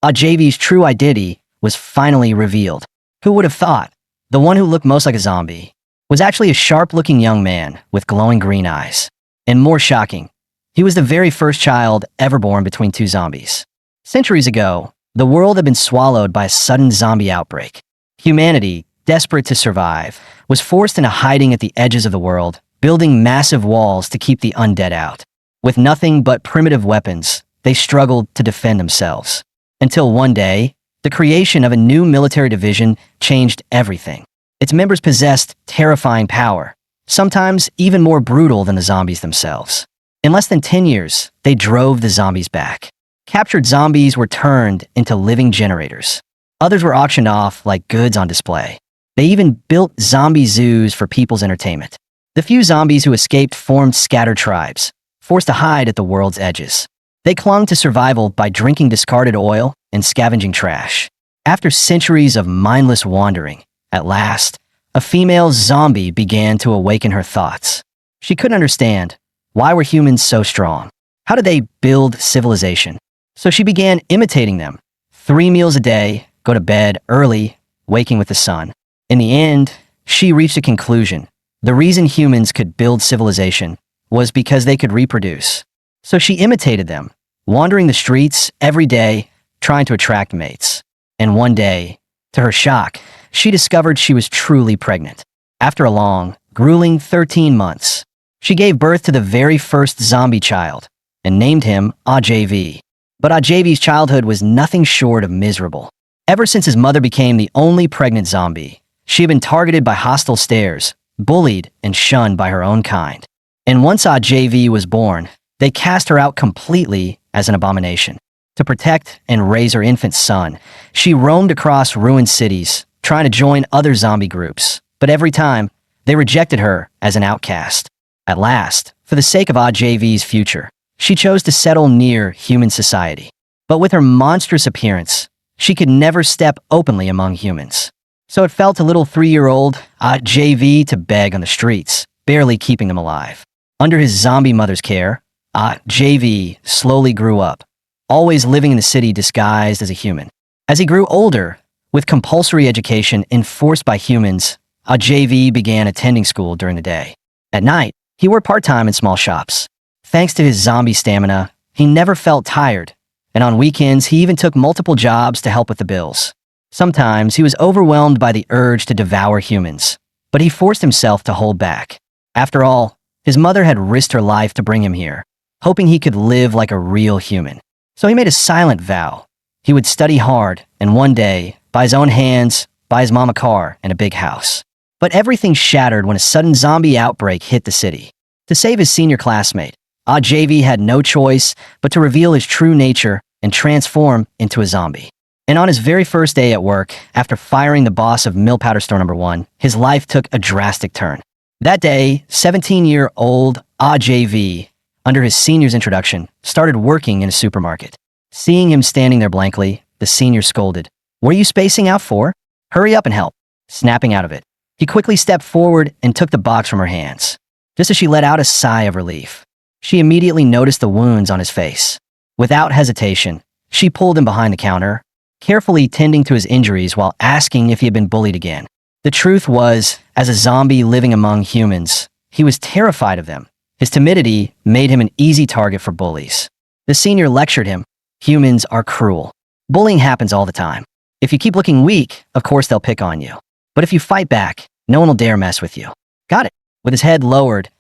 JV's true identity was finally revealed. Who would have thought? The one who looked most like a zombie was actually a sharp-looking young man with glowing green eyes. And more shocking, he was the very first child ever born between two zombies. Centuries ago, the world had been swallowed by a sudden zombie outbreak. Humanity, desperate to survive, was forced into hiding at the edges of the world, building massive walls to keep the undead out. With nothing but primitive weapons, they struggled to defend themselves. Until one day, the creation of a new military division changed everything. Its members possessed terrifying power, sometimes even more brutal than the zombies themselves. In less than 10 years, they drove the zombies back. Captured zombies were turned into living generators. Others were auctioned off like goods on display. They even built zombie zoos for people's entertainment. The few zombies who escaped formed scattered tribes, forced to hide at the world's edges. They clung to survival by drinking discarded oil and scavenging trash. After centuries of mindless wandering, at last, a female zombie began to awaken her thoughts. She couldn't understand, why were humans so strong? How did they build civilization? So she began imitating them. 3 meals a day, go to bed early, waking with the sun. In the end, she reached a conclusion. The reason humans could build civilization was because they could reproduce. So she imitated them, wandering the streets every day, trying to attract mates. And one day, to her shock, she discovered she was truly pregnant. After a long, grueling 13 months, she gave birth to the very first zombie child and named him JV. But JV's childhood was nothing short of miserable. Ever since his mother became the only pregnant zombie, she had been targeted by hostile stares, bullied and shunned by her own kind. And once JV was born, they cast her out completely as an abomination. To protect and raise her infant son, she roamed across ruined cities, trying to join other zombie groups. But every time, they rejected her as an outcast. At last, for the sake of JV's future, she chose to settle near human society. But with her monstrous appearance, she could never step openly among humans. So it fell to little 3-year-old JV to beg on the streets, barely keeping them alive. Under his zombie mother's care, JV slowly grew up, always living in the city disguised as a human. As he grew older, with compulsory education enforced by humans, JV began attending school during the day. At night, he worked part-time in small shops. Thanks to his zombie stamina, he never felt tired, and on weekends he even took multiple jobs to help with the bills. Sometimes he was overwhelmed by the urge to devour humans, but he forced himself to hold back. After all, his mother had risked her life to bring him here, hoping he could live like a real human. So he made a silent vow. He would study hard, and one day, by his own hands, buy his mom a car and a big house. But everything shattered when a sudden zombie outbreak hit the city. To save his senior classmate, JV had no choice but to reveal his true nature and transform into a zombie. And on his very first day at work, after firing the boss of Mill Powder Store Number 1, his life took a drastic turn. That day, 17-year-old JV, under his senior's introduction, started working in a supermarket. Seeing him standing there blankly, the senior scolded, "What are you spacing out for? Hurry up and help." Snapping out of it, he quickly stepped forward and took the box from her hands. Just as she let out a sigh of relief, she immediately noticed the wounds on his face. Without hesitation, she pulled him behind the counter, carefully tending to his injuries while asking if he had been bullied again. The truth was, as a zombie living among humans, he was terrified of them. His timidity made him an easy target for bullies. The senior lectured him, "Humans are cruel. Bullying happens all the time. If you keep looking weak, of course they'll pick on you. But if you fight back, no one will dare mess with you." "Got it." With his head lowered,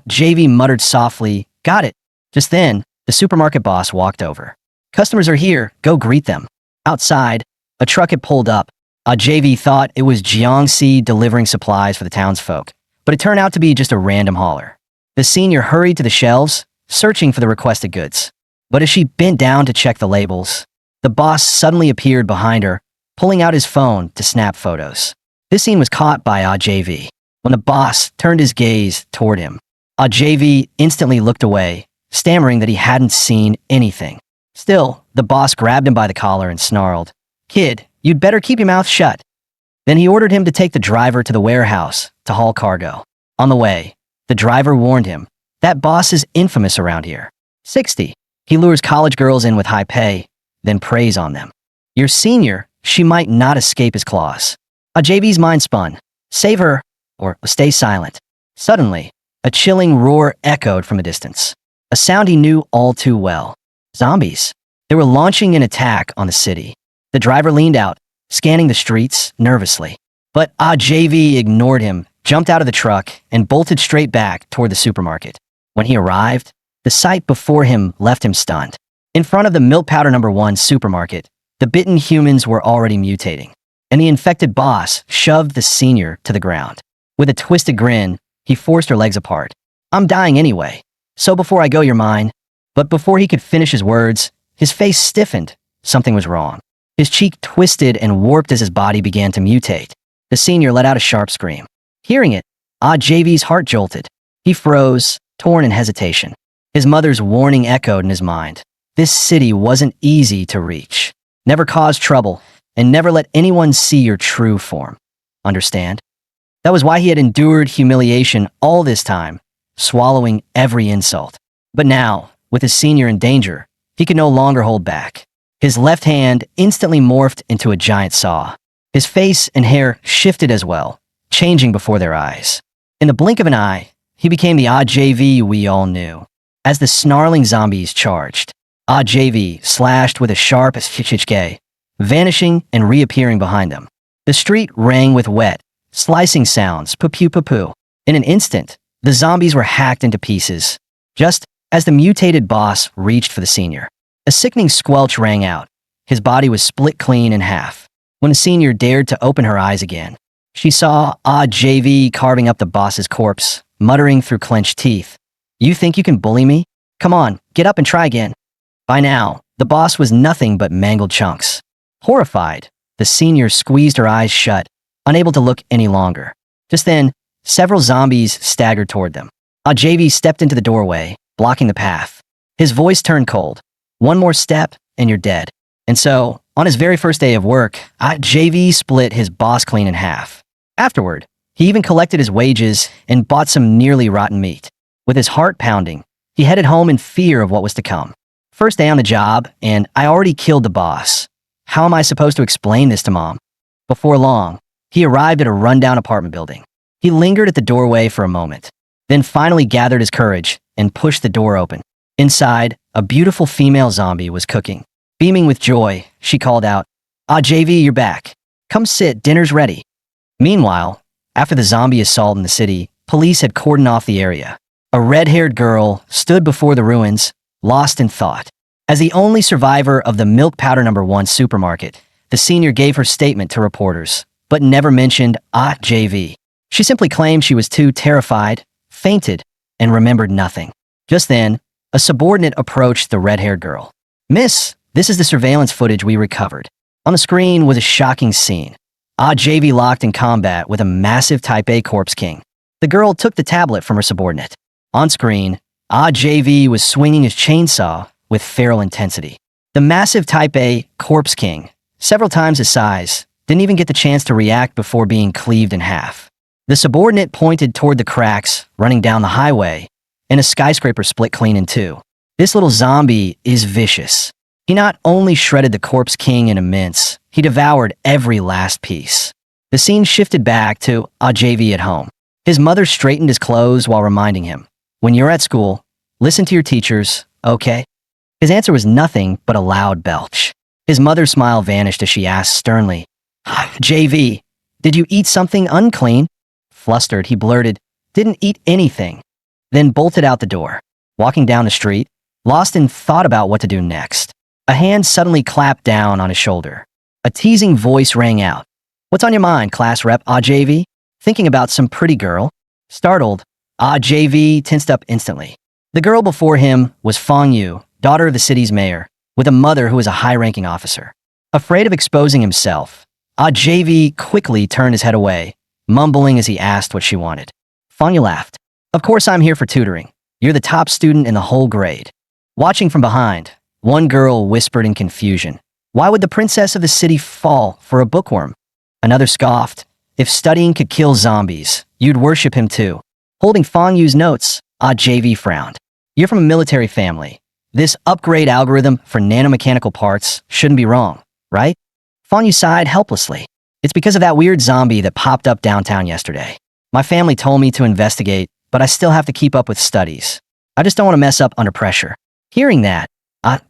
JV muttered softly, "Got it." Just then, the supermarket boss walked over. "Customers are here, go greet them." Outside, a truck had pulled up. JV thought it was Jiangxi delivering supplies for the townsfolk, but it turned out to be just a random hauler. The senior hurried to the shelves, searching for the requested goods. But as she bent down to check the labels, the boss suddenly appeared behind her, pulling out his phone to snap photos. This scene was caught by JV. When the boss turned his gaze toward him, JV instantly looked away, stammering that he hadn't seen anything. Still, the boss grabbed him by the collar and snarled, "Kid, you'd better keep your mouth shut." Then he ordered him to take the driver to the warehouse to haul cargo. On the way, the driver warned him, "That boss is infamous around here. 60. He lures college girls in with high pay, then preys on them. Your senior, she might not escape his claws. JV's mind spun. Save her, or stay silent. Suddenly, a chilling roar echoed from a distance. A sound he knew all too well. Zombies. They were launching an attack on the city. The driver leaned out, scanning the streets nervously. But JV ignored him, jumped out of the truck, and bolted straight back toward the supermarket. When he arrived, the sight before him left him stunned. In front of the Milk Powder No. 1 supermarket, the bitten humans were already mutating, and the infected boss shoved the senior to the ground. With a twisted grin, he forced her legs apart. I'm dying anyway, so before I go, you're mine. But before he could finish his words, his face stiffened. Something was wrong. His cheek twisted and warped as his body began to mutate. The senior let out a sharp scream. Hearing it, JV's heart jolted. He froze, torn in hesitation. His mother's warning echoed in his mind. This city wasn't easy to reach. Never cause trouble, and never let anyone see your true form. Understand? That was why he had endured humiliation all this time, swallowing every insult. But now, with his senior in danger, he could no longer hold back. His left hand instantly morphed into a giant saw. His face and hair shifted as well, changing before their eyes. In the blink of an eye, he became the JV we all knew. As the snarling zombies charged, JV slashed with a sharp chichke, vanishing and reappearing behind them. The street rang with wet, slicing sounds, pa-pew. In an instant, the zombies were hacked into pieces, just as the mutated boss reached for the senior. A sickening squelch rang out. His body was split clean in half. When the senior dared to open her eyes again, she saw JV carving up the boss's corpse, muttering through clenched teeth. You think you can bully me? Come on, get up and try again. By now, the boss was nothing but mangled chunks. Horrified, the senior squeezed her eyes shut, unable to look any longer. Just then, several zombies staggered toward them. JV stepped into the doorway, blocking the path. His voice turned cold. One more step, and you're dead. And so, on his very first day of work, JV split his boss clean in half. Afterward, he even collected his wages and bought some nearly rotten meat. With his heart pounding, he headed home in fear of what was to come. First day on the job, and I already killed the boss. How am I supposed to explain this to Mom? Before long, he arrived at a rundown apartment building. He lingered at the doorway for a moment, then finally gathered his courage and pushed the door open. Inside, a beautiful female zombie was cooking. Beaming with joy, she called out, JV, you're back. Come sit, dinner's ready. Meanwhile, after the zombie assault in the city, police had cordoned off the area. A red-haired girl stood before the ruins, lost in thought. As the only survivor of the Milk Powder No. 1 supermarket, the senior gave her statement to reporters, but never mentioned JV. She simply claimed she was too terrified, fainted, and remembered nothing. Just then, a subordinate approached the red-haired girl. Miss, this is the surveillance footage we recovered. On the screen was a shocking scene. JV locked in combat with a massive Type A Corpse King. The girl took the tablet from her subordinate. On screen, JV was swinging his chainsaw with feral intensity. The massive Type A Corpse King, several times his size, didn't even get the chance to react before being cleaved in half. The subordinate pointed toward the cracks running down the highway, and a skyscraper split clean in two. This little zombie is vicious. He not only shredded the Corpse King in mince, he devoured every last piece. The scene shifted back to JV at home. His mother straightened his clothes while reminding him, when you're at school, listen to your teachers, okay? His answer was nothing but a loud belch. His mother's smile vanished as she asked sternly, JV, did you eat something unclean? Flustered, he blurted, didn't eat anything. Then bolted out the door. Walking down the street, lost in thought about what to do next. A hand suddenly clapped down on his shoulder. A teasing voice rang out. What's on your mind, class rep JV? Thinking about some pretty girl? Startled, JV tensed up instantly. The girl before him was Fong Yu, daughter of the city's mayor, with a mother who was a high-ranking officer. Afraid of exposing himself, JV quickly turned his head away, mumbling as he asked what she wanted. Fong Yu laughed. Of course I'm here for tutoring. You're the top student in the whole grade. Watching from behind, one girl whispered in confusion. Why would the princess of the city fall for a bookworm? Another scoffed. If studying could kill zombies, you'd worship him too. Holding Fong Yu's notes, JV frowned. You're from a military family. This upgrade algorithm for nanomechanical parts shouldn't be wrong, right? Fong Yu sighed helplessly. It's because of that weird zombie that popped up downtown yesterday. My family told me to investigate, but I still have to keep up with studies. I just don't want to mess up under pressure. Hearing that,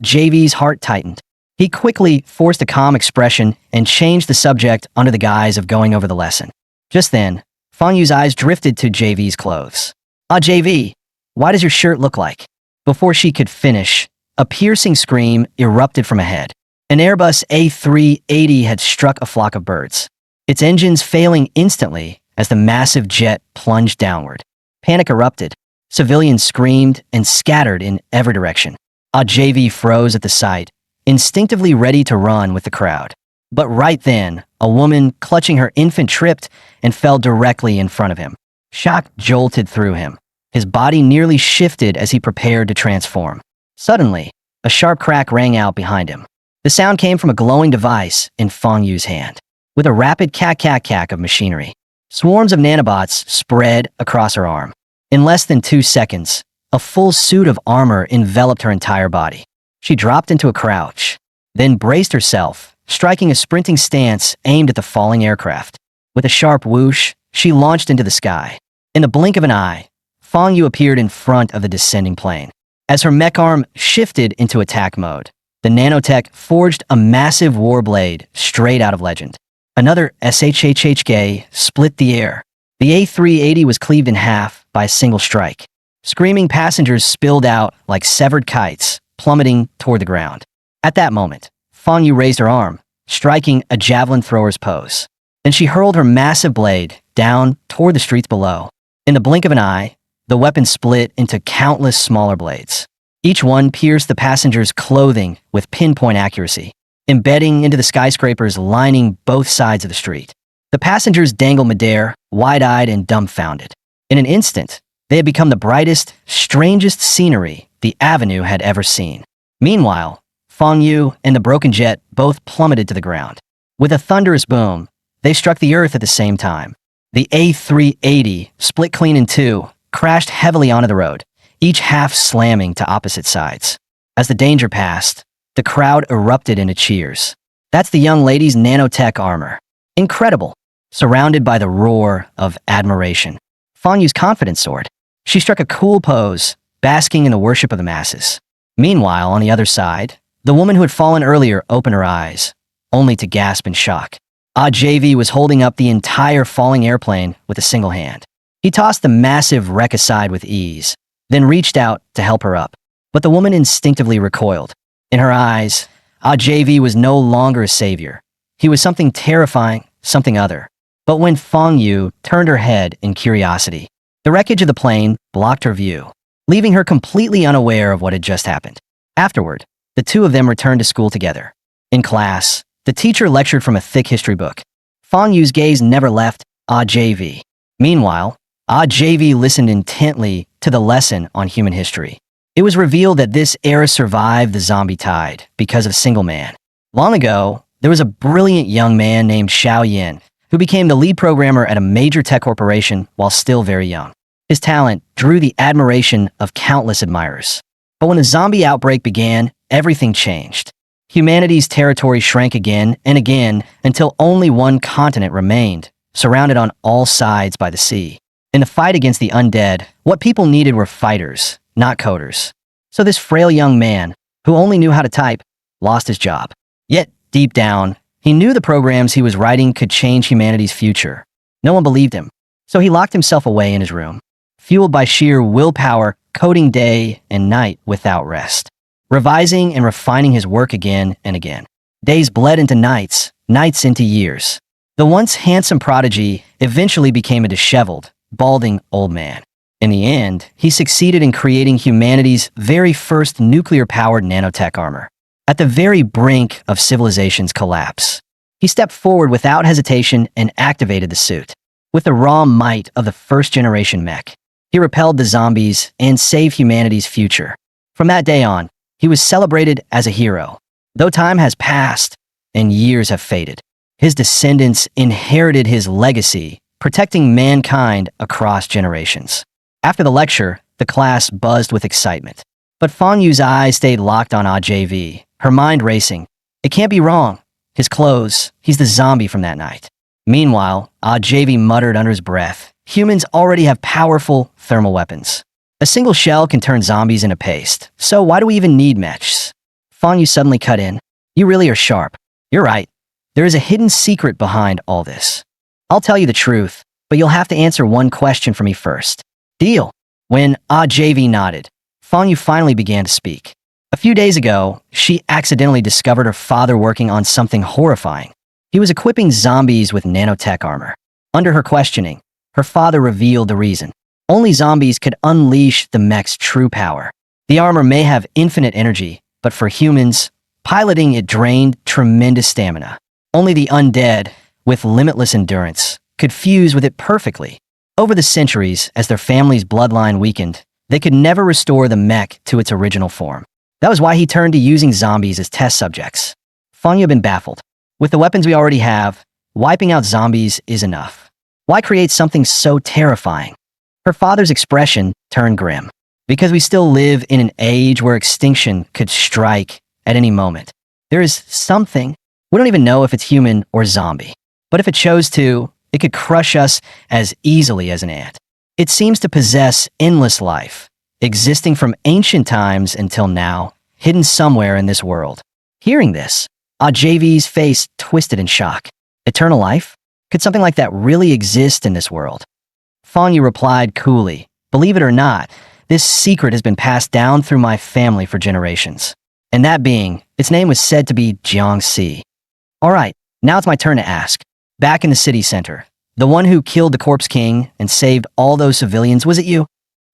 JV's heart tightened. He quickly forced a calm expression and changed the subject under the guise of going over the lesson. Just then, Fong Yu's eyes drifted to JV's clothes. JV, why does your shirt look like? Before she could finish, a piercing scream erupted from ahead. An Airbus A380 had struck a flock of birds, its engines failing instantly as the massive jet plunged downward. Panic erupted. Civilians screamed and scattered in every direction. JV froze at the sight, instinctively ready to run with the crowd. But right then, a woman clutching her infant tripped and fell directly in front of him. Shock jolted through him. His body nearly shifted as he prepared to transform. Suddenly, a sharp crack rang out behind him. The sound came from a glowing device in Fong Yu's hand. With a rapid cack of machinery, swarms of nanobots spread across her arm. In less than 2 seconds, a full suit of armor enveloped her entire body. She dropped into a crouch, then braced herself, striking a sprinting stance aimed at the falling aircraft. With a sharp whoosh, she launched into the sky. In the blink of an eye, Fong Yu appeared in front of the descending plane. As her mech arm shifted into attack mode, the nanotech forged a massive war blade straight out of legend. Another SHHHK split the air. The A380 was cleaved in half by a single strike. Screaming passengers spilled out like severed kites, plummeting toward the ground. At that moment, Fong Yu raised her arm, striking a javelin thrower's pose. Then she hurled her massive blade down toward the streets below. In the blink of an eye, the weapon split into countless smaller blades. Each one pierced the passenger's clothing with pinpoint accuracy, embedding into the skyscrapers lining both sides of the street. The passengers dangled midair, wide-eyed and dumbfounded. In an instant, they had become the brightest, strangest scenery the avenue had ever seen. Meanwhile, Fong Yu and the broken jet both plummeted to the ground. With a thunderous boom, they struck the earth at the same time. The A380 split clean in two, crashed heavily onto the road, each half slamming to opposite sides. As the danger passed, the crowd erupted into cheers. That's the young lady's nanotech armor. Incredible. Surrounded by the roar of admiration, Fong Yu's confidence soared. She struck a cool pose, basking in the worship of the masses. Meanwhile, on the other side, the woman who had fallen earlier opened her eyes, only to gasp in shock. JV was holding up the entire falling airplane with a single hand. He tossed the massive wreck aside with ease, then reached out to help her up. But the woman instinctively recoiled. In her eyes, JV was no longer a savior. He was something terrifying, something other. But when Fong Yu turned her head in curiosity, the wreckage of the plane blocked her view, leaving her completely unaware of what had just happened. Afterward, the two of them returned to school together. In class, the teacher lectured from a thick history book. Fong Yu's gaze never left JV. Meanwhile, JV listened intently to the lesson on human history. It was revealed that this era survived the zombie tide because of a single man. Long ago, there was a brilliant young man named Xiao Yin who became the lead programmer at a major tech corporation while still very young. His talent drew the admiration of countless admirers. But when the zombie outbreak began, everything changed. Humanity's territory shrank again and again until only one continent remained, surrounded on all sides by the sea. In the fight against the undead, what people needed were fighters, not coders. So this frail young man, who only knew how to type, lost his job. Yet, deep down, he knew the programs he was writing could change humanity's future. No one believed him, so he locked himself away in his room, fueled by sheer willpower, coding day and night without rest, revising and refining his work again and again. Days bled into nights, nights into years. The once handsome prodigy eventually became a disheveled, balding old man. In the end, he succeeded in creating humanity's very first nuclear-powered nanotech armor. At the very brink of civilization's collapse, he stepped forward without hesitation and activated the suit. With the raw might of the first-generation mech, he repelled the zombies and saved humanity's future. From that day on, he was celebrated as a hero. Though time has passed and years have faded, his descendants inherited his legacy, protecting mankind across generations. After the lecture, the class buzzed with excitement. But Fong Yu's eyes stayed locked on JV, her mind racing. It can't be wrong. his clothes, he's the zombie from that night. Meanwhile, JV muttered under his breath, humans already have powerful thermal weapons. A single shell can turn zombies into paste, so why do we even need mechs? Fanyu suddenly cut in. You really are sharp. You're right. There is a hidden secret behind all this. I'll tell you the truth, but you'll have to answer one question for me first. Deal. When JV nodded, Fanyu finally began to speak. A few days ago, she accidentally discovered her father working on something horrifying. He was equipping zombies with nanotech armor. Under her questioning, her father revealed the reason. Only zombies could unleash the mech's true power. The armor may have infinite energy, but for humans, piloting it drained tremendous stamina. Only the undead, with limitless endurance, could fuse with it perfectly. Over the centuries, as their family's bloodline weakened, they could never restore the mech to its original form. That was why he turned to using zombies as test subjects. Fanyu had been baffled. With the weapons we already have, wiping out zombies is enough. Why create something so terrifying? Her father's expression turned grim. Because we still live in an age where extinction could strike at any moment. There is something, we don't even know if it's human or zombie. But if it chose to, it could crush us as easily as an ant. It seems to possess endless life, existing from ancient times until now, hidden somewhere in this world. Hearing this, JV's face twisted in shock. Eternal life? Could something like that really exist in this world? Fanyu replied coolly, believe it or not, this secret has been passed down through my family for generations. And that being, its name was said to be Jiangxi. Alright, now it's my turn to ask. Back in the city center, the one who killed the corpse king and saved all those civilians, was it you?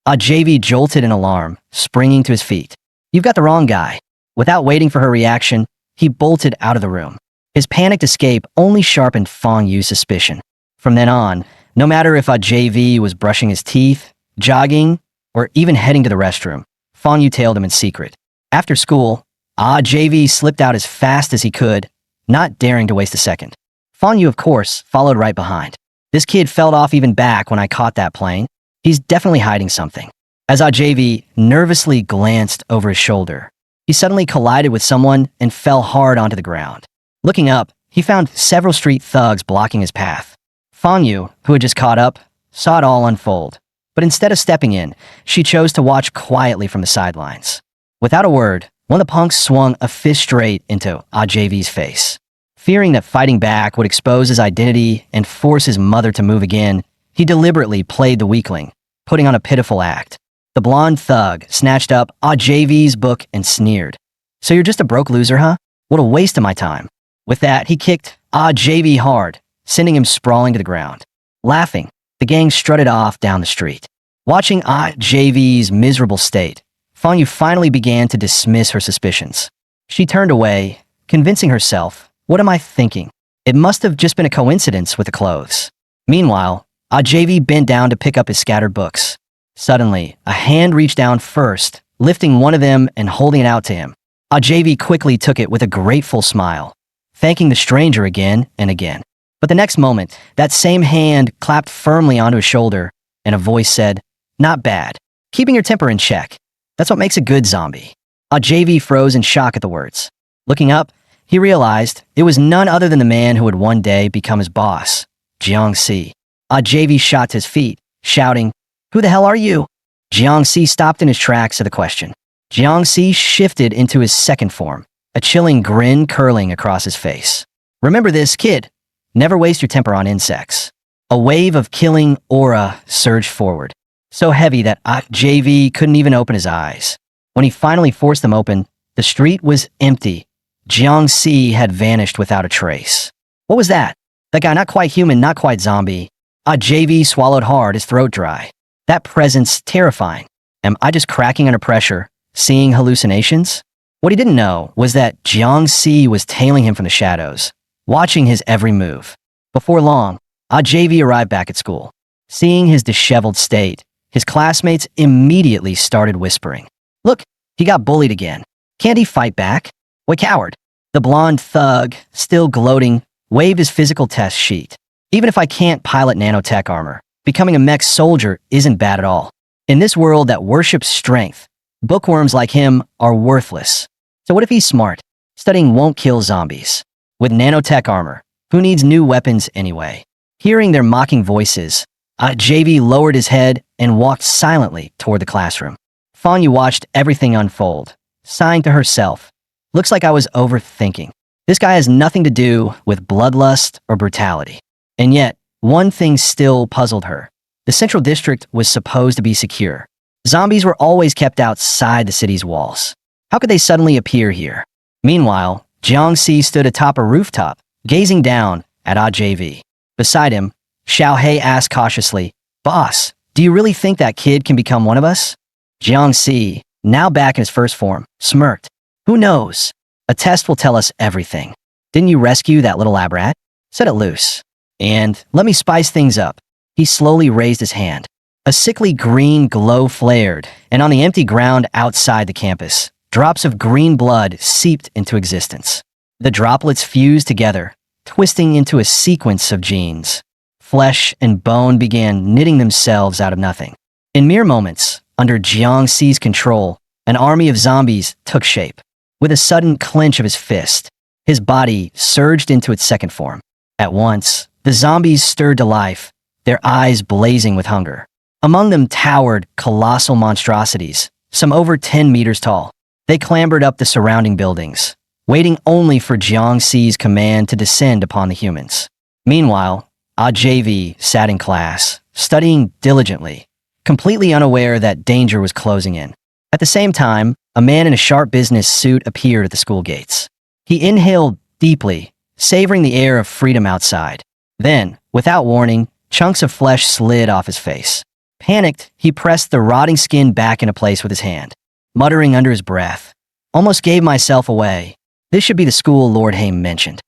JV jolted in alarm, springing to his feet. You've got the wrong guy. Without waiting for her reaction, he bolted out of the room. His panicked escape only sharpened Fangyu's suspicion. From then on, no matter if JV was brushing his teeth, jogging, or even heading to the restroom, Fanyu tailed him in secret. After school, JV slipped out as fast as he could, not daring to waste a second. Fanyu, of course, followed right behind. This kid felt off even back when I caught that plane. He's definitely hiding something. As JV nervously glanced over his shoulder, he suddenly collided with someone and fell hard onto the ground. Looking up, he found several street thugs blocking his path. Fanyu, who had just caught up, saw it all unfold. But instead of stepping in, she chose to watch quietly from the sidelines. Without a word, one of the punks swung a fist straight into JV's face. Fearing that fighting back would expose his identity and force his mother to move again, he deliberately played the weakling, putting on a pitiful act. The blonde thug snatched up JV's book and sneered. So you're just a broke loser, huh? What a waste of my time. With that, he kicked JV hard, sending him sprawling to the ground. Laughing, the gang strutted off down the street. Watching JV's miserable state, Fanyu finally began to dismiss her suspicions. She turned away, convincing herself, what am I thinking? It must have just been a coincidence with the clothes. Meanwhile, JV bent down to pick up his scattered books. Suddenly, a hand reached down first, lifting one of them and holding it out to him. JV quickly took it with a grateful smile, thanking the stranger again and again. But the next moment, that same hand clapped firmly onto his shoulder, and a voice said, not bad. Keeping your temper in check. That's what makes a good zombie. JV froze in shock at the words. Looking up, he realized it was none other than the man who would one day become his boss, Jiangxi. JV shot to his feet, shouting, who the hell are you? Jiangxi stopped in his tracks at the question. Jiangxi shifted into his second form, a chilling grin curling across his face. Remember this, kid. Never waste your temper on insects. A wave of killing aura surged forward, so heavy that JV couldn't even open his eyes. When he finally forced them open, the street was empty. Jiangxi had vanished without a trace. What was that? That guy not quite human, not quite zombie. JV swallowed hard, his throat dry. That presence terrifying. Am I just cracking under pressure, seeing hallucinations? What he didn't know was that Jiangxi was tailing him from the shadows, watching his every move. Before long, JV arrived back at school. Seeing his disheveled state, his classmates immediately started whispering. Look, he got bullied again. Can't he fight back? What coward? The blonde thug, still gloating, waved his physical test sheet. Even if I can't pilot nanotech armor, becoming a mech soldier isn't bad at all. In this world that worships strength, bookworms like him are worthless. So what if he's smart? Studying won't kill zombies. with nanotech armor. Who needs new weapons anyway? Hearing their mocking voices, JV lowered his head and walked silently toward the classroom. Fanyu watched everything unfold, sighing to herself. Looks like I was overthinking. This guy has nothing to do with bloodlust or brutality. And yet, one thing still puzzled her. The Central District was supposed to be secure. Zombies were always kept outside the city's walls. How could they suddenly appear here? Meanwhile, Jiangxi stood atop a rooftop, gazing down at JV. Beside him, Xiaohei asked cautiously, "Boss, do you really think that kid can become one of us?" Jiangxi, now back in his first form, smirked. "Who knows? A test will tell us everything. Didn't you rescue that little lab rat? Set it loose. And let me spice things up." He slowly raised his hand. A sickly green glow flared, and on the empty ground outside the campus, drops of green blood seeped into existence. The droplets fused together, twisting into a sequence of genes. Flesh and bone began knitting themselves out of nothing. In mere moments, under Jiangxi's control, an army of zombies took shape. With a sudden clench of his fist, his body surged into its second form. At once, the zombies stirred to life, their eyes blazing with hunger. Among them towered colossal monstrosities, some over 10 meters tall. They clambered up the surrounding buildings, waiting only for Jiangxi's command to descend upon the humans. Meanwhile, JV sat in class, studying diligently, completely unaware that danger was closing in. At the same time, a man in a sharp business suit appeared at the school gates. He inhaled deeply, savoring the air of freedom outside. Then, without warning, chunks of flesh slid off his face. Panicked, he pressed the rotting skin back into place with his hand, muttering under his breath, "Almost gave myself away. This should be the school Lord Haim mentioned."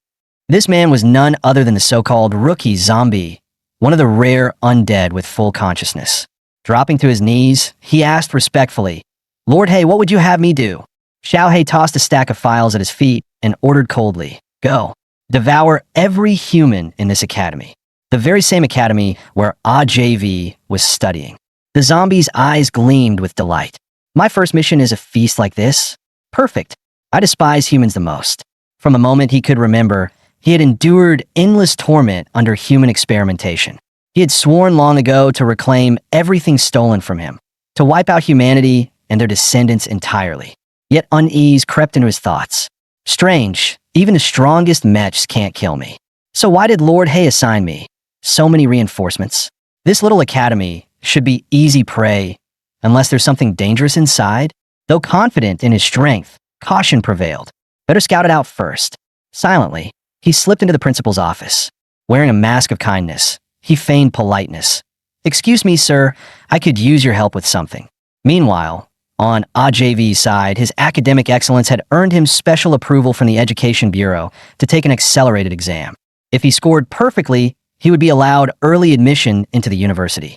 This man was none other than the so-called rookie zombie, one of the rare undead with full consciousness. Dropping to his knees, he asked respectfully, "Lord Hay, what would you have me do?" Xiaohei tossed a stack of files at his feet and ordered coldly, "Go. Devour every human in this academy." The very same academy where JV was studying. The zombie's eyes gleamed with delight. "My first mission is a feast like this? Perfect. I despise humans the most." From the moment he could remember, he had endured endless torment under human experimentation. He had sworn long ago to reclaim everything stolen from him, to wipe out humanity and their descendants entirely. Yet unease crept into his thoughts. Strange, even the strongest mechs can't kill me. So why did Lord Hay assign me so many reinforcements? This little academy should be easy prey, unless there's something dangerous inside. Though confident in his strength, caution prevailed. Better scout it out first. Silently, he slipped into the principal's office. Wearing a mask of kindness, he feigned politeness. "Excuse me, sir, I could use your help with something." Meanwhile, on JV's side, his academic excellence had earned him special approval from the Education Bureau to take an accelerated exam. If he scored perfectly, he would be allowed early admission into the university.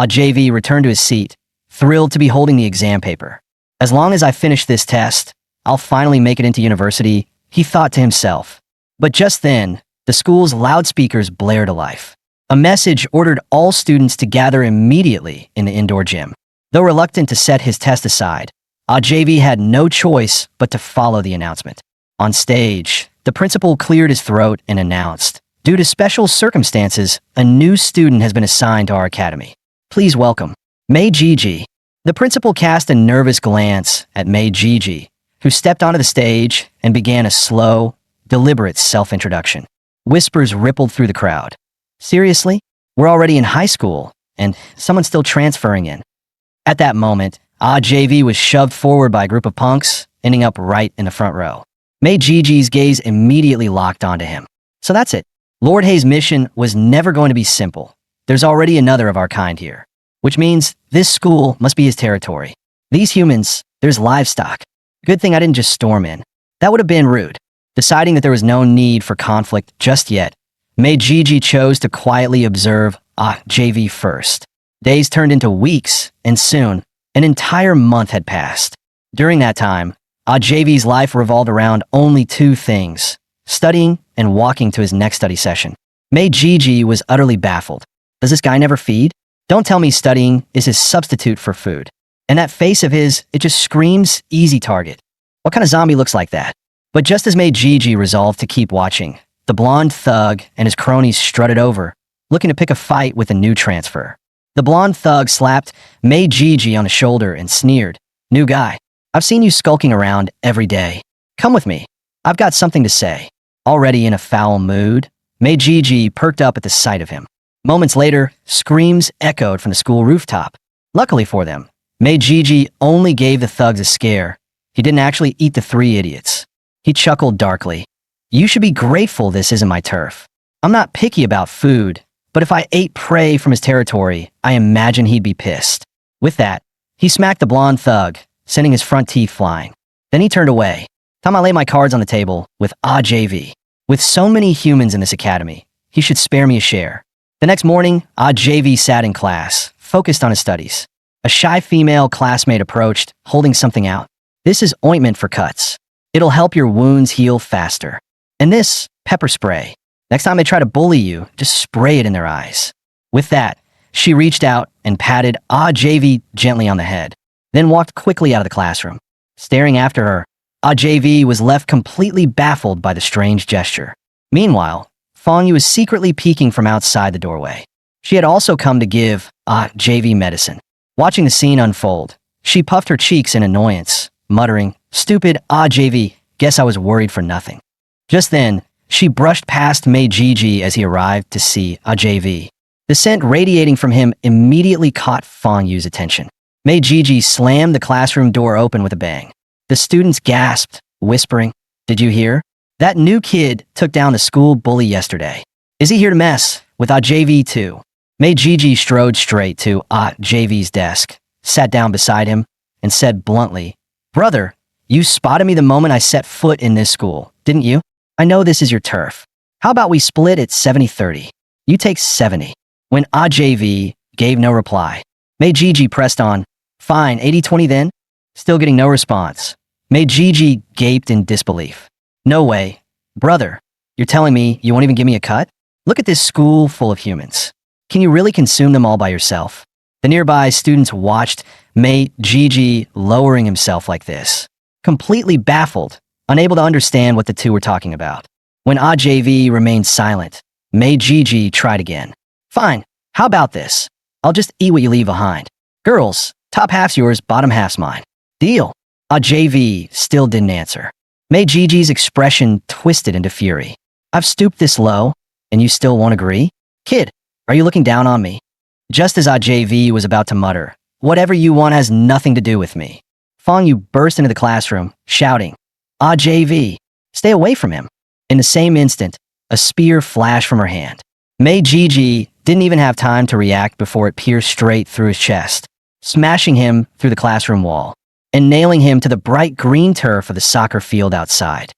JV returned to his seat, thrilled to be holding the exam paper. "As long as I finish this test, I'll finally make it into university," he thought to himself. But just then, the school's loudspeakers blared to life. A message ordered all students to gather immediately in the indoor gym. Though reluctant to set his test aside, JV had no choice but to follow the announcement. On stage, the principal cleared his throat and announced, "Due to special circumstances, a new student has been assigned to our academy. Please welcome Mei Jiji." The principal cast a nervous glance at Mei Jiji, who stepped onto the stage and began a slow, deliberate self-introduction. Whispers rippled through the crowd. "Seriously? We're already in high school, and someone's still transferring in." At that moment, JV was shoved forward by a group of punks, ending up right in the front row. Mei Jiji's gaze immediately locked onto him. So that's it. Lord Hay's mission was never going to be simple. There's already another of our kind here, which means this school must be his territory. These humans, there's livestock. Good thing I didn't just storm in. That would have been rude. Deciding that there was no need for conflict just yet, Mei Jiji chose to quietly observe JV first. Days turned into weeks, and soon, an entire month had passed. During that time, JV's life revolved around only two things: studying and walking to his next study session. Mei Jiji was utterly baffled. Does this guy never feed? Don't tell me studying is his substitute for food. And that face of his, it just screams easy target. What kind of zombie looks like that? But just as Mei Jiji resolved to keep watching, The blonde thug and his cronies strutted over, looking to pick a fight with the new transfer. The blonde thug slapped Mei Gigi on the shoulder and sneered, "New guy, I've seen you skulking around every day. Come with me. I've got something to say." Already in a foul mood, Mei Gigi perked up at the sight of him. Moments later, screams echoed from the school rooftop. Luckily for them, Mei Gigi only gave the thugs a scare. He didn't actually eat the three idiots. He chuckled darkly. "You should be grateful this isn't my turf. I'm not picky about food, but if I ate prey from his territory, I imagine he'd be pissed." With that, he smacked the blonde thug, sending his front teeth flying. Then he turned away. "Time I lay my cards on the table with JV. With so many humans in this academy, he should spare me a share." The next morning, JV sat in class, focused on his studies. A shy female classmate approached, holding something out. "This is ointment for cuts. It'll help your wounds heal faster. And this, pepper spray. Next time they try to bully you, just spray it in their eyes." With that, she reached out and patted JV gently on the head, then walked quickly out of the classroom. Staring after her, JV was left completely baffled by the strange gesture. Meanwhile, Fong Yu was secretly peeking from outside the doorway. She had also come to give JV medicine. Watching the scene unfold, she puffed her cheeks in annoyance, muttering, "Stupid JV, guess I was worried for nothing." Just then, she brushed past Mei Gigi as he arrived to see JV. The scent radiating from him immediately caught Fong Yu's attention. Mei Gigi slammed the classroom door open with a bang. The students gasped, whispering, "Did you hear? That new kid took down the school bully yesterday. Is he here to mess with JV too?" Mei Gigi strode straight to JV's desk, sat down beside him, and said bluntly, "Brother, you spotted me the moment I set foot in this school, didn't you? I know this is your turf. How about we split at 70-30? You take 70. When JV gave no reply, Mei Gigi pressed on, "Fine, 80-20 then?" Still getting no response. Mei Gigi gaped in disbelief. "No way. Brother, you're telling me you won't even give me a cut? Look at this school full of humans. Can you really consume them all by yourself?" The nearby students watched Mei Gigi lowering himself like this, completely baffled, unable to understand what the two were talking about. When JV remained silent, Mei Gigi tried again. "Fine, how about this? I'll just eat what you leave behind. Girls, top half's yours, bottom half's mine. Deal." JV still didn't answer. Mei Gigi's expression twisted into fury. "I've stooped this low, and you still won't agree? Kid, are you looking down on me?" Just as JV was about to mutter, "Whatever you want has nothing to do with me," Fong Yu burst into the classroom, shouting, JV, stay away from him." In the same instant, a spear flashed from her hand. Mei Gigi didn't even have time to react before it pierced straight through his chest, smashing him through the classroom wall and nailing him to the bright green turf of the soccer field outside.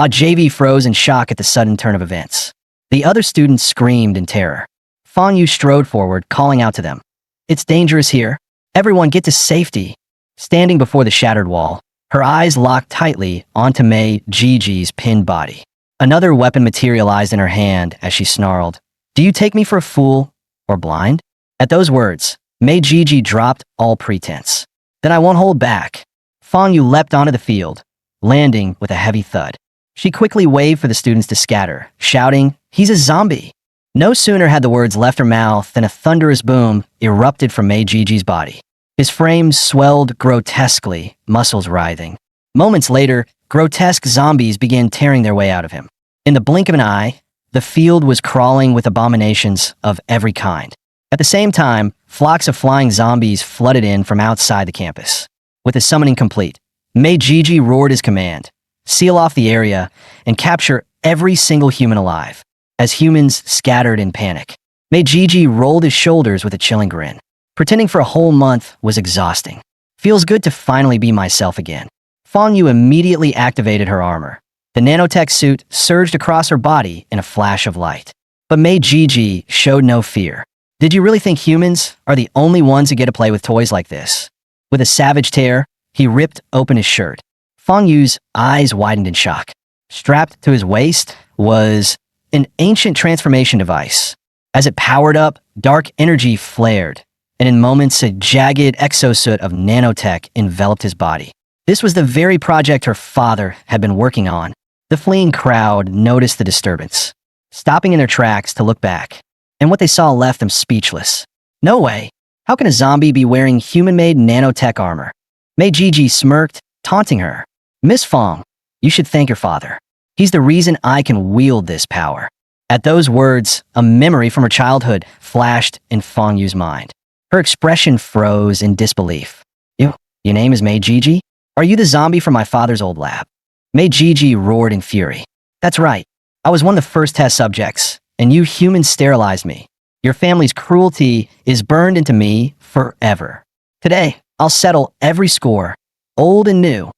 JV froze in shock at the sudden turn of events. The other students screamed in terror. Fong Yu strode forward, calling out to them, "It's dangerous here. Everyone get to safety." Standing before the shattered wall, her eyes locked tightly onto Mei Gigi's pinned body. Another weapon materialized in her hand as she snarled, "Do you take me for a fool or blind?" At those words, Mei Gigi dropped all pretense. "Then I won't hold back." Fong Yu leapt onto the field, landing with a heavy thud. She quickly waved for the students to scatter, shouting, "He's a zombie." No sooner had the words left her mouth than a thunderous boom erupted from Mei Gigi's body. His frame swelled grotesquely, muscles writhing. Moments later, grotesque zombies began tearing their way out of him. In the blink of an eye, the field was crawling with abominations of every kind. At the same time, flocks of flying zombies flooded in from outside the campus. With the summoning complete, Mei Gigi roared his command, "Seal off the area and capture every single human alive." As humans scattered in panic, Mei Gigi rolled his shoulders with a chilling grin. Pretending for a whole month was exhausting. Feels good to finally be myself again. Fong Yu immediately activated her armor. The nanotech suit surged across her body in a flash of light. But Mei Gigi showed no fear. "Did you really think humans are the only ones who get to play with toys like this?" With a savage tear, he ripped open his shirt. Fong Yu's eyes widened in shock. Strapped to his waist was an ancient transformation device. As it powered up, dark energy flared, and in moments a jagged exosuit of nanotech enveloped his body. This was the very project her father had been working on. The fleeing crowd noticed the disturbance. stopping in their tracks to look back. And what they saw left them speechless. No way. How can a zombie be wearing human-made nanotech armor? Mei Jiji smirked, taunting her. Miss Fong, you should thank your father. He's the reason I can wield this power. At those words, a memory from her childhood flashed in Fong Yu's mind. Her expression froze in disbelief. Your name is Mei Jiji? Are you the zombie from my father's old lab? Mei Jiji roared in fury. That's right. I was one of the first test subjects, and you humans sterilized me. Your family's cruelty is burned into me forever. Today, I'll settle every score, old and new.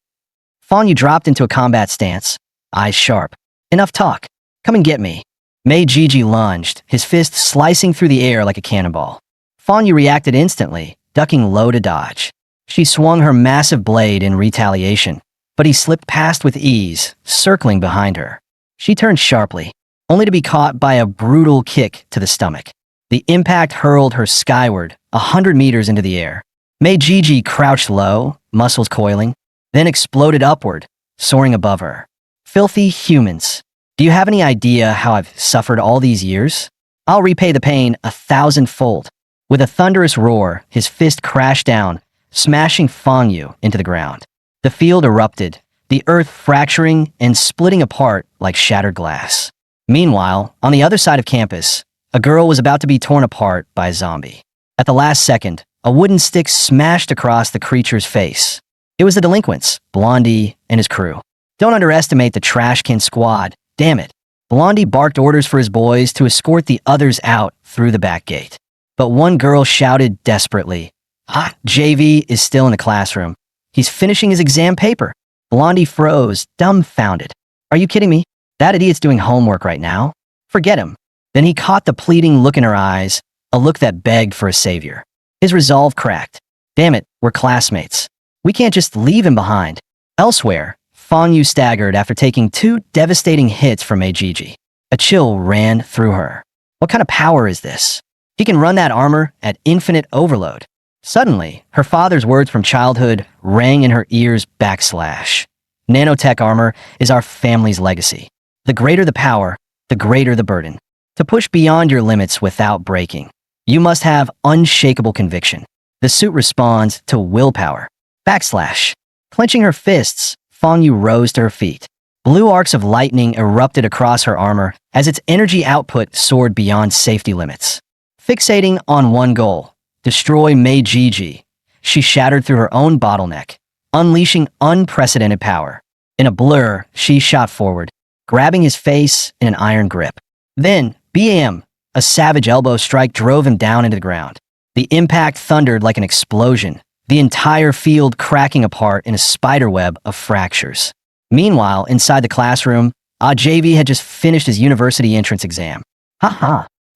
Fong Yu dropped into a combat stance, eyes sharp. Enough talk. Come and get me. Mei Jiji lunged, his fist slicing through the air like a cannonball. Fong Yu reacted instantly, ducking low to dodge. She swung her massive blade in retaliation, but he slipped past with ease, circling behind her. She turned sharply, only to be caught by a brutal kick to the stomach. The impact hurled her skyward, 100 meters into the air. Mei Jiji crouched low, muscles coiling, then exploded upward, soaring above her. Filthy humans. Do you have any idea how I've suffered all these years? I'll repay the pain 1,000-fold. With a thunderous roar, his fist crashed down, smashing Fong Yu into the ground. The field erupted, the earth fracturing and splitting apart like shattered glass. Meanwhile, on the other side of campus, a girl was about to be torn apart by a zombie. At the last second, a wooden stick smashed across the creature's face. It was the delinquents, Blondie and his crew. Don't underestimate the Trashkin squad, damn it. Blondie barked orders for his boys to escort the others out through the back gate. But one girl shouted desperately, JV is still in the classroom. He's finishing his exam paper. Blondie froze, dumbfounded. Are you kidding me? That idiot's doing homework right now? Forget him. Then he caught the pleading look in her eyes, a look that begged for a savior. His resolve cracked. Damn it, we're classmates. We can't just leave him behind. Elsewhere, Fong Yu staggered after taking 2 devastating hits from Mei Jiji. A chill ran through her. What kind of power is this? He can run that armor at infinite overload. Suddenly, her father's words from childhood rang in her ears backslash. Nanotech armor is our family's legacy. The greater the power, the greater the burden. To push beyond your limits without breaking, you must have unshakable conviction. The suit responds to willpower. Backslash. Clenching her fists, Fong Yu rose to her feet. Blue arcs of lightning erupted across her armor as its energy output soared beyond safety limits. Fixating on one goal, destroy Mei Jiji, she shattered through her own bottleneck, unleashing unprecedented power. In a blur, she shot forward, grabbing his face in an iron grip. Then, BAM! A savage elbow strike drove him down into the ground. The impact thundered like an explosion, the entire field cracking apart in a spiderweb of fractures. Meanwhile, inside the classroom, JV had just finished his university entrance exam.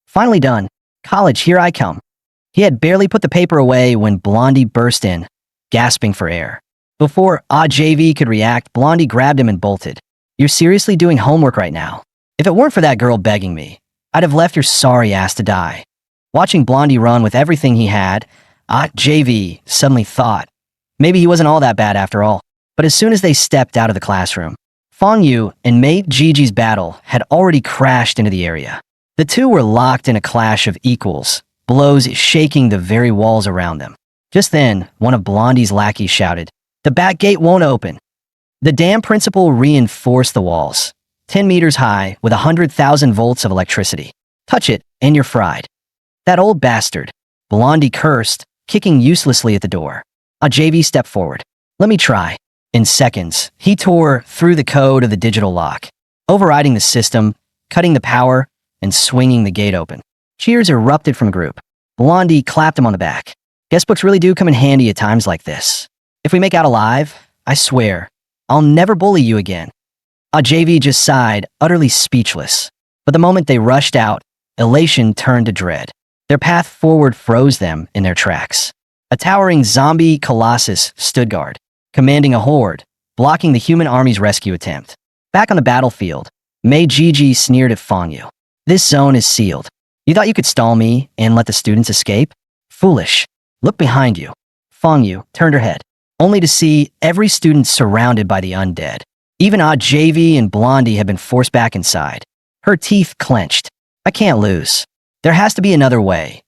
Finally done. College, here I come. He had barely put the paper away when Blondie burst in, gasping for air. Before JV could react, Blondie grabbed him and bolted. You're seriously doing homework right now? If it weren't for that girl begging me, I'd have left your sorry ass to die. Watching Blondie run with everything he had, JV suddenly thought, maybe he wasn't all that bad after all. But as soon as they stepped out of the classroom, Fong Yu and Mei Jiji's battle had already crashed into the area. The two were locked in a clash of equals, blows shaking the very walls around them. Just then, one of Blondie's lackeys shouted, "The back gate won't open." The dam principal reinforced the walls, 10 meters high with 100,000 volts of electricity. Touch it, and you're fried. That old bastard. Blondie cursed, kicking uselessly at the door. JV stepped forward. Let me try. In seconds, he tore through the code of the digital lock, overriding the system, cutting the power, and swinging the gate open. Cheers erupted from the group. Blondie clapped him on the back. Guest books really do come in handy at times like this. If we make out alive, I swear, I'll never bully you again. JV just sighed, utterly speechless. But the moment they rushed out, elation turned to dread. Their path forward froze them in their tracks. A towering zombie colossus stood guard, commanding a horde, blocking the human army's rescue attempt. Back on the battlefield, Mei Jiji sneered at Fong Yu. This zone is sealed. You thought you could stall me and let the students escape? Foolish. Look behind you. Fong Yu turned her head, only to see every student surrounded by the undead. Even JV and Blondie had been forced back inside. Her teeth clenched. I can't lose. There has to be another way.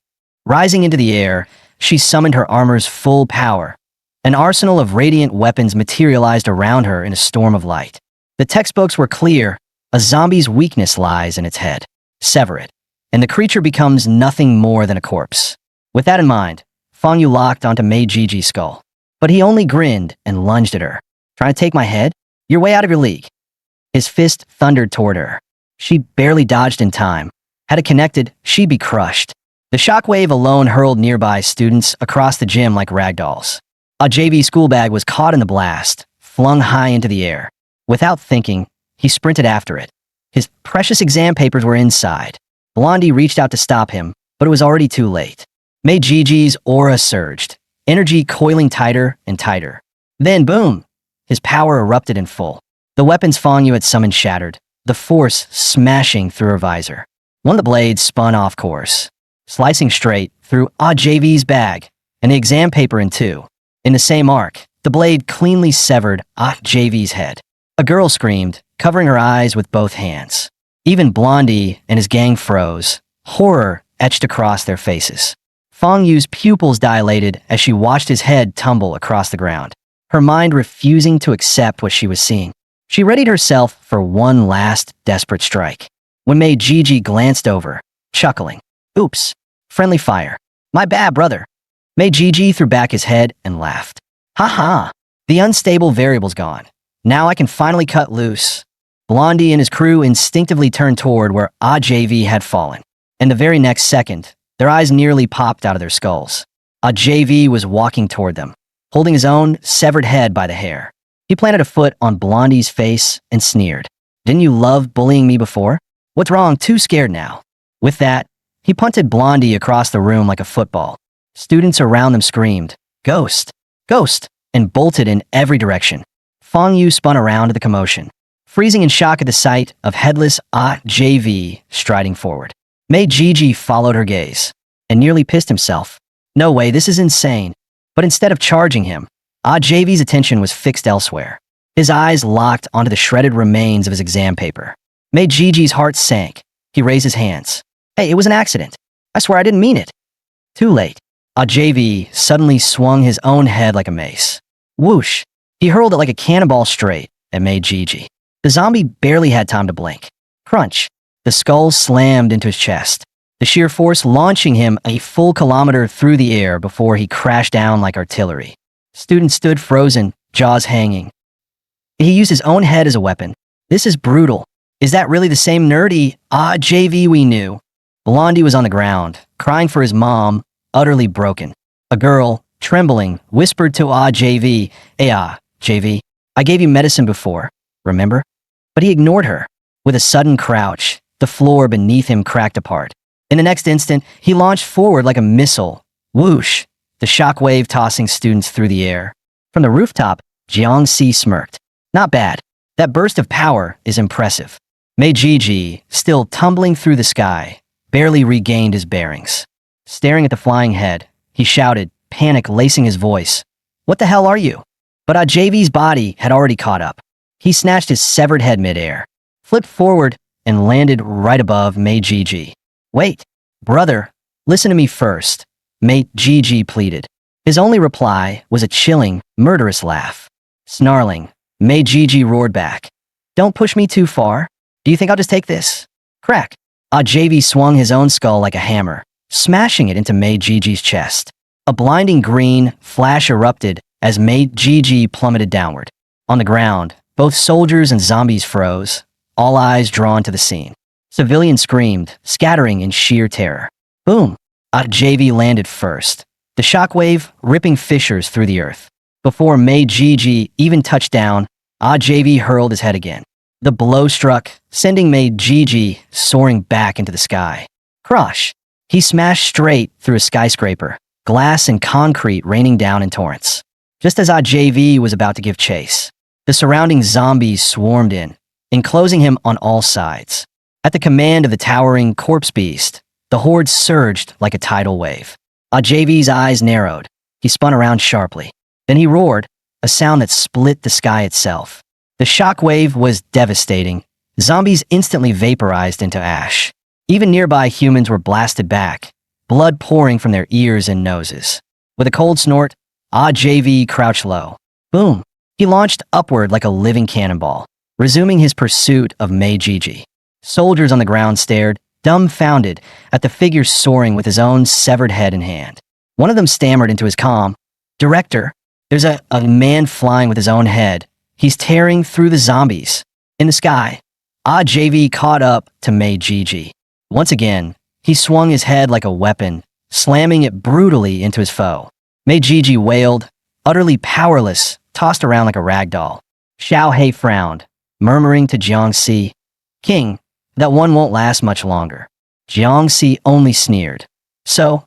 Rising into the air, she summoned her armor's full power. An arsenal of radiant weapons materialized around her in a storm of light. The textbooks were clear. A zombie's weakness lies in its head. Sever it, and the creature becomes nothing more than a corpse. With that in mind, Fang Yu locked onto Mei Jiji's skull. But he only grinned and lunged at her. Trying to take my head? You're way out of your league. His fist thundered toward her. She barely dodged in time. Had it connected, she'd be crushed. The shockwave alone hurled nearby students across the gym like ragdolls. A JV school bag was caught in the blast, flung high into the air. Without thinking, he sprinted after it. His precious exam papers were inside. Blondie reached out to stop him, but it was already too late. Mei Jiji's aura surged, energy coiling tighter and tighter. Then, boom! His power erupted in full. The weapons Fang Yu had summoned shattered, the force smashing through her visor. One of the blades spun off course, slicing straight through JV's bag and the exam paper in two. In the same arc, the blade cleanly severed JV's head. A girl screamed, covering her eyes with both hands. Even Blondie and his gang froze, horror etched across their faces. Fang Yu's pupils dilated as she watched his head tumble across the ground, her mind refusing to accept what she was seeing. She readied herself for one last desperate strike. When Mei Jiji glanced over, chuckling. Oops, friendly fire. My bad, brother. Mei Jiji threw back his head and laughed. Ha ha, the unstable variable's gone. Now I can finally cut loose. Blondie and his crew instinctively turned toward where JV had fallen. And the very next second, their eyes nearly popped out of their skulls. JV was walking toward them, holding his own severed head by the hair. He planted a foot on Blondie's face and sneered. Didn't you love bullying me before? What's wrong? Too scared now. With that, he punted Blondie across the room like a football. Students around them screamed, Ghost! Ghost! And bolted in every direction. Fang Yu spun around to the commotion, freezing in shock at the sight of headless JV striding forward. Mei Jiji followed her gaze and nearly pissed himself. No way, this is insane. But instead of charging him, JV's attention was fixed elsewhere. His eyes locked onto the shredded remains of his exam paper. Mei Jiji's heart sank. He raised his hands. Hey, it was an accident. I swear I didn't mean it. Too late. JV suddenly swung his own head like a mace. Whoosh! He hurled it like a cannonball straight at Mei Jiji. The zombie barely had time to blink. Crunch! The skull slammed into his chest, the sheer force launching him a full kilometer through the air before he crashed down like artillery. Students stood frozen, jaws hanging. He used his own head as a weapon. This is brutal. Is that really the same nerdy JV we knew? Blondie was on the ground, crying for his mom, utterly broken. A girl, trembling, whispered to JV, Hey, JV, I gave you medicine before, remember? But he ignored her. With a sudden crouch, the floor beneath him cracked apart. In the next instant, he launched forward like a missile. Whoosh! The shockwave tossing students through the air. From the rooftop, Jiang Si smirked. Not bad. That burst of power is impressive. Mei Jiji, still tumbling through the sky, barely regained his bearings. Staring at the flying head, he shouted, panic lacing his voice. What the hell are you? But JV's body had already caught up. He snatched his severed head midair, flipped forward, and landed right above Mei Jiji. Wait, brother, listen to me first, Mei Jiji pleaded. His only reply was a chilling, murderous laugh. Snarling, Mei Jiji roared back. Don't push me too far. Do you think I'll just take this? Crack. JV swung his own skull like a hammer, smashing it into Mei Jiji's chest. A blinding green flash erupted as Mei Jiji plummeted downward. On the ground, both soldiers and zombies froze, all eyes drawn to the scene. Civilians screamed, scattering in sheer terror. Boom! JV landed first, the shockwave ripping fissures through the earth. Before Mei Jiji even touched down, JV hurled his head again. The blow struck, sending Mei Jiji soaring back into the sky. Crush! He smashed straight through a skyscraper, glass and concrete raining down in torrents. Just as JV was about to give chase, the surrounding zombies swarmed in, enclosing him on all sides. At the command of the towering corpse beast, the horde surged like a tidal wave. JV's eyes narrowed. He spun around sharply. Then he roared, a sound that split the sky itself. The shockwave was devastating, zombies instantly vaporized into ash. Even nearby humans were blasted back, blood pouring from their ears and noses. With a cold snort, JV crouched low. Boom! He launched upward like a living cannonball, resuming his pursuit of Mei Jiji. Soldiers on the ground stared, dumbfounded, at the figure soaring with his own severed head in hand. One of them stammered into his comm, "Director, there's a man flying with his own head. He's tearing through the zombies." In the sky, JV caught up to Mei Jiji. Once again, he swung his head like a weapon, slamming it brutally into his foe. Mei Jiji wailed, utterly powerless, tossed around like a rag doll. Xiao He frowned, murmuring to Jiangxi, "King, that one won't last much longer." Jiangxi only sneered. "So,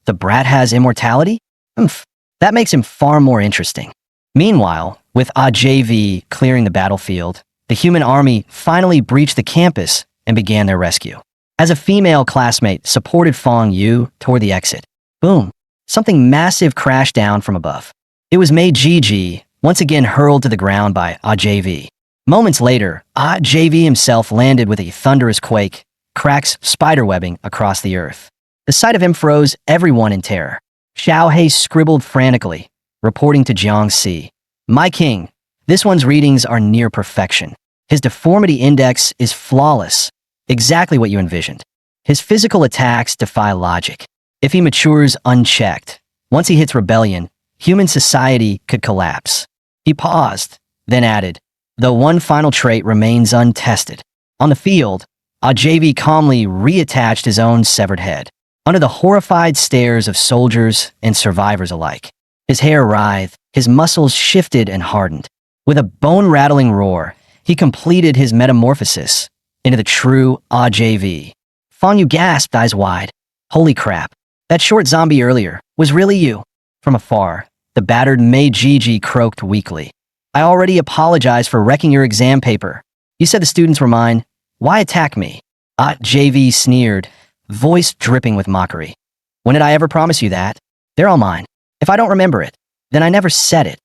the brat has immortality? Umph, that makes him far more interesting." Meanwhile, with JV clearing the battlefield, the human army finally breached the campus and began their rescue. As a female classmate supported Fang Yu toward the exit, boom, something massive crashed down from above. It was Mei Jiji, once again hurled to the ground by JV. Moments later, JV himself landed with a thunderous quake, cracks spiderwebbing across the earth. The sight of him froze everyone in terror. Xiao He scribbled frantically, reporting to Jiangxi, "My king, this one's readings are near perfection. His deformity index is flawless, exactly what you envisioned. His physical attacks defy logic. If he matures unchecked, once he hits rebellion, human society could collapse." He paused, then added, "Though one final trait remains untested." On the field, JV calmly reattached his own severed head. Under the horrified stares of soldiers and survivors alike, his hair writhed, his muscles shifted and hardened. With a bone-rattling roar, he completed his metamorphosis into the true JV. Fang Yu gasped, eyes wide. "Holy crap, that short zombie earlier was really you." From afar, the battered Mei Jiji croaked weakly. "I already apologized for wrecking your exam paper. You said the students were mine. Why attack me?" JV sneered, voice dripping with mockery. "When did I ever promise you that? They're all mine. If I don't remember it, then I never said it."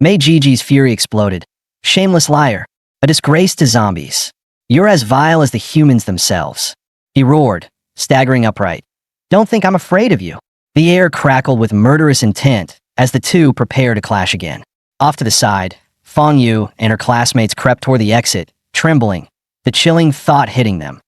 Mei Jiji's fury exploded. "Shameless liar, a disgrace to zombies. You're as vile as the humans themselves." He roared, staggering upright. "Don't think I'm afraid of you." The air crackled with murderous intent as the two prepared to clash again. Off to the side, Fang Yu and her classmates crept toward the exit, trembling, the chilling thought hitting them.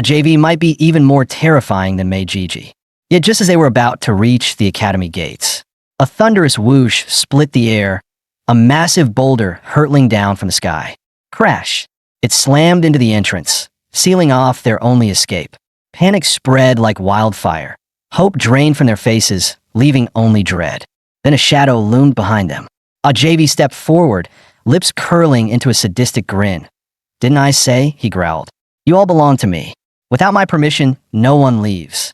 JV might be even more terrifying than Mei Jiji. Yet just as they were about to reach the academy gates, a thunderous whoosh split the air, a massive boulder hurtling down from the sky. Crash! It slammed into the entrance, sealing off their only escape. Panic spread like wildfire. Hope drained from their faces, leaving only dread. Then a shadow loomed behind them. JV stepped forward, lips curling into a sadistic grin. "Didn't I say?" he growled. "You all belong to me. Without my permission, no one leaves."